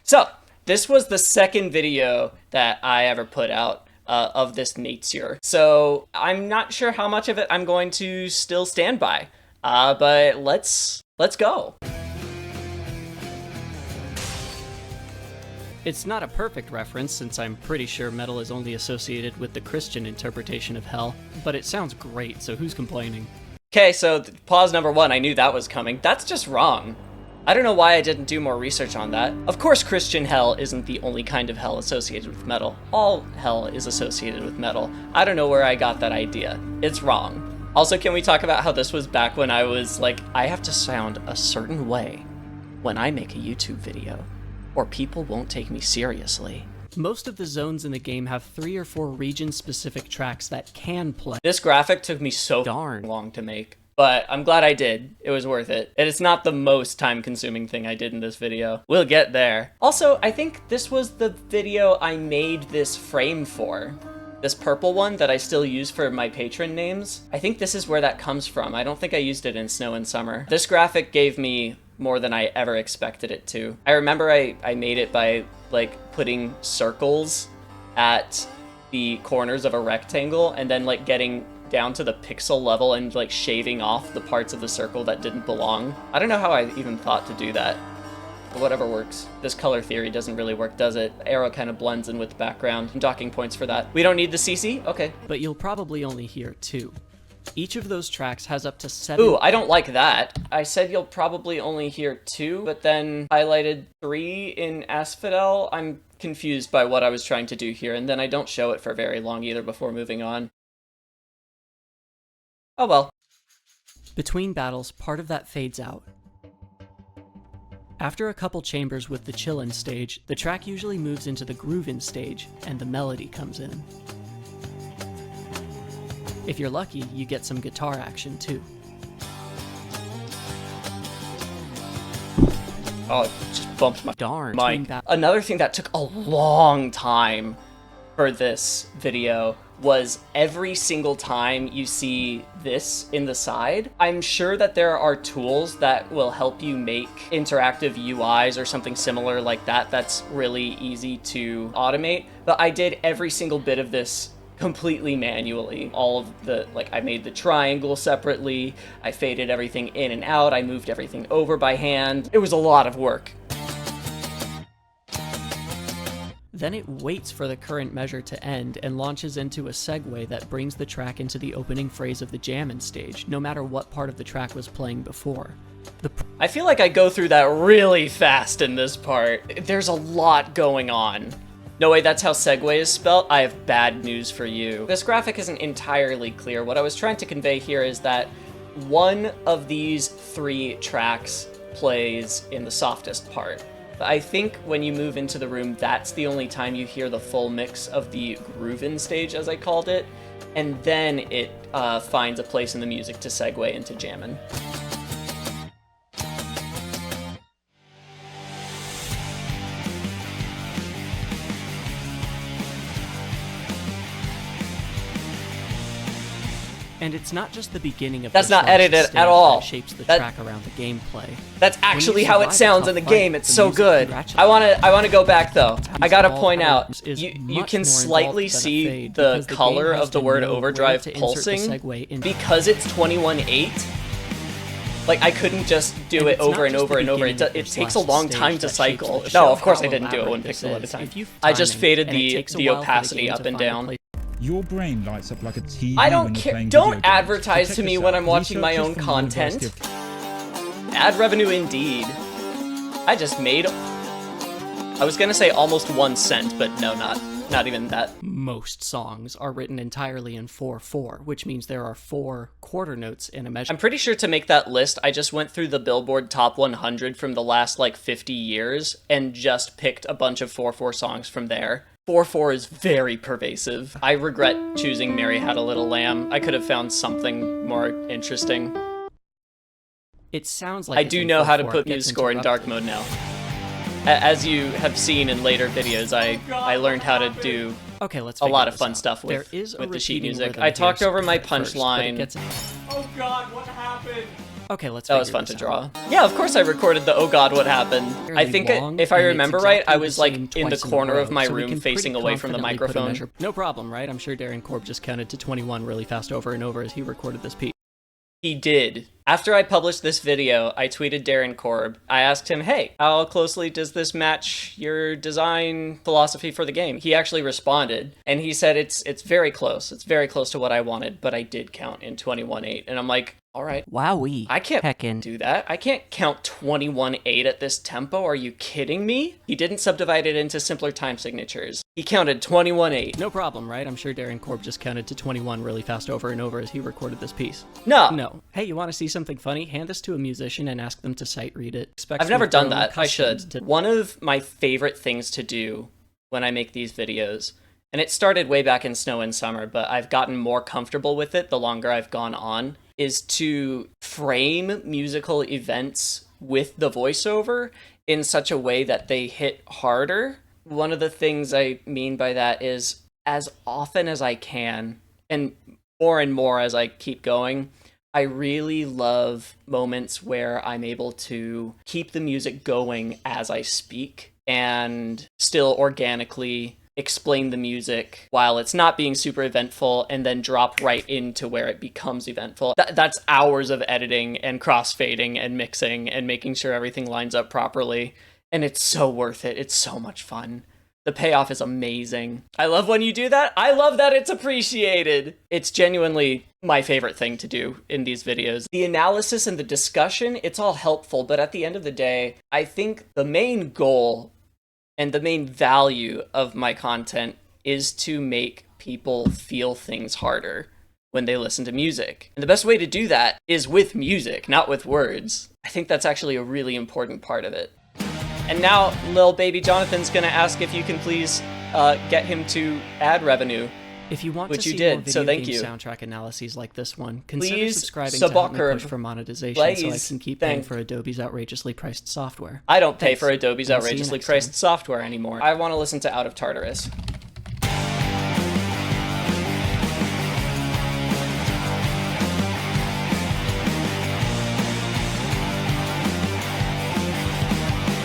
So, this was the second video that I ever put out of this nature. So, I'm not sure how much of it I'm going to still stand by, but let's go. It's not a perfect reference, since I'm pretty sure metal is only associated with the Christian interpretation of hell, but it sounds great, so who's complaining? Okay, so pause number one, I knew that was coming. That's just wrong. I don't know why I didn't do more research on that. Of course, Christian hell isn't the only kind of hell associated with metal. All hell is associated with metal. I don't know where I got that idea. It's wrong. Also, can we talk about how this was back when I was like, I have to sound a certain way when I make a YouTube video, or people won't take me seriously. Most of the zones in the game have 3 or 4 region-specific tracks that can play. This graphic took me so darn long to make, but I'm glad I did. It was worth it. And it's not the most time-consuming thing I did in this video. We'll get there. Also, I think this was the video I made this frame for. This purple one that I still use for my patron names. I think this is where that comes from. I don't think I used it in Snow and Summer. This graphic gave me more than I ever expected it to. I remember I made it by like putting circles at the corners of a rectangle and then like getting down to the pixel level and like shaving off the parts of the circle that didn't belong. I don't know how I even thought to do that, but whatever works. This color theory doesn't really work, does it? Arrow kind of blends in with the background. Docking points for that. We don't need the CC? Okay. But you'll probably only hear 2. Each of those tracks has up to 7. Ooh, I don't like that. I said you'll probably only hear 2, but then highlighted 3 in Asphodel. I'm confused by what I was trying to do here, and then I don't show it for very long either before moving on. Oh well. Between battles, part of that fades out. After a couple chambers with the Chillin' stage, the track usually moves into the Groovin' stage, and the melody comes in. If you're lucky, you get some guitar action too. Oh, it just bumped my darn mic. Another thing that took a long time for this video was every single time you see this in the side, I'm sure that there are tools that will help you make interactive UIs or something similar like that that's really easy to automate, but I did every single bit of this completely manually. All of the, like, I made the triangle separately, I faded everything in and out, I moved everything over by hand. It was a lot of work. Then it waits for the current measure to end and launches into a segue that brings the track into the opening phrase of the jammin' stage, no matter what part of the track was playing before. I feel like I go through that really fast in this part. There's a lot going on. No way, that's how segue is spelled? I have bad news for you. This graphic isn't entirely clear. What I was trying to convey here is that one of these 3 tracks plays in the softest part. I think when you move into the room, that's the only time you hear the full mix of the groovin' stage, as I called it, and then it finds a place in the music to segue into jammin'. And it's not just the beginning of that's the not edited at all. That shapes the track around the gameplay. That's actually how it sounds in the game. It's so good. I wanna go back though. I gotta point out, you can slightly see the color of the word overdrive pulsing because it's 21/8. Like, I couldn't just do it over and over and over. It takes a long time to cycle. No, of course I didn't do it one pixel at a time. I just faded the opacity up and down. Your brain lights up like a TV. I don't care. Don't advertise to me when I'm watching my own content. Ad revenue indeed. I just made, I was gonna say almost 1 cent, but no, not even that. Most songs are written entirely in 4/4, which means there are 4 quarter notes in a measure. I'm pretty sure to make that list, I just went through the Billboard Top 100 from the last like 50 years and just picked a bunch of 4/4 songs from there. 4/4 is very pervasive. I regret choosing Mary Had a Little Lamb. I could have found something more interesting. It sounds like I do know how to put music score in dark mode now. As you have seen in later videos, I learned how to do a lot of fun stuff with the sheet music. I talked over my punchline. Oh god, what happened? Okay, let's That was fun to draw. Yeah, of course I recorded the oh god, what happened. I think if I remember right, I was like in the corner of my room facing away from the microphone. No problem, right? I'm sure Darren Korb just counted to 21 really fast over and over as he recorded this piece. He did. After I published this video, I tweeted Darren Korb. I asked him, hey, how closely does this match your design philosophy for the game? He actually responded, and he said it's very close. It's very close to what I wanted, but I did count in 21.8. And I'm like, all right. Wowee. I can't do that. I can't count 21.8 at this tempo. Are you kidding me? He didn't subdivide it into simpler time signatures. He counted 21.8. No problem, right? I'm sure Darren Korb just counted to 21 really fast over and over as he recorded this piece. No. Hey, you want to see something funny? Hand this to a musician and ask them to sight read it. I've never done that. I should. One of my favorite things to do when I make these videos, and it started way back in Snow and Summer, but I've gotten more comfortable with it the longer I've gone on, is to frame musical events with the voiceover in such a way that they hit harder. One of the things I mean by that is, as often as I can, and more as I keep going, I really love moments where I'm able to keep the music going as I speak and still organically explain the music while it's not being super eventful, and then drop right into where it becomes eventful. That's hours of editing and crossfading and mixing and making sure everything lines up properly, and it's so worth it. It's so much fun. The payoff is amazing. I love when you do that. I love that it's appreciated. It's genuinely my favorite thing to do in these videos. The analysis and the discussion, it's all helpful, but at the end of the day, I think the main goal and the main value of my content is to make people feel things harder when they listen to music. And the best way to do that is with music, not with words. I think that's actually a really important part of it. And now, Lil Baby Jonathan's gonna ask if you can please get him to ad revenue. If you want which to you see did, more video so thank game you. Soundtrack analyses like this one, consider Please subscribing to help me subscribe. push for monetization Please. so I can keep paying for Adobe's outrageously priced software. I don't pay Thanks. for Adobe's And see you outrageously next priced time. software anymore. I want to listen to Out of Tartarus.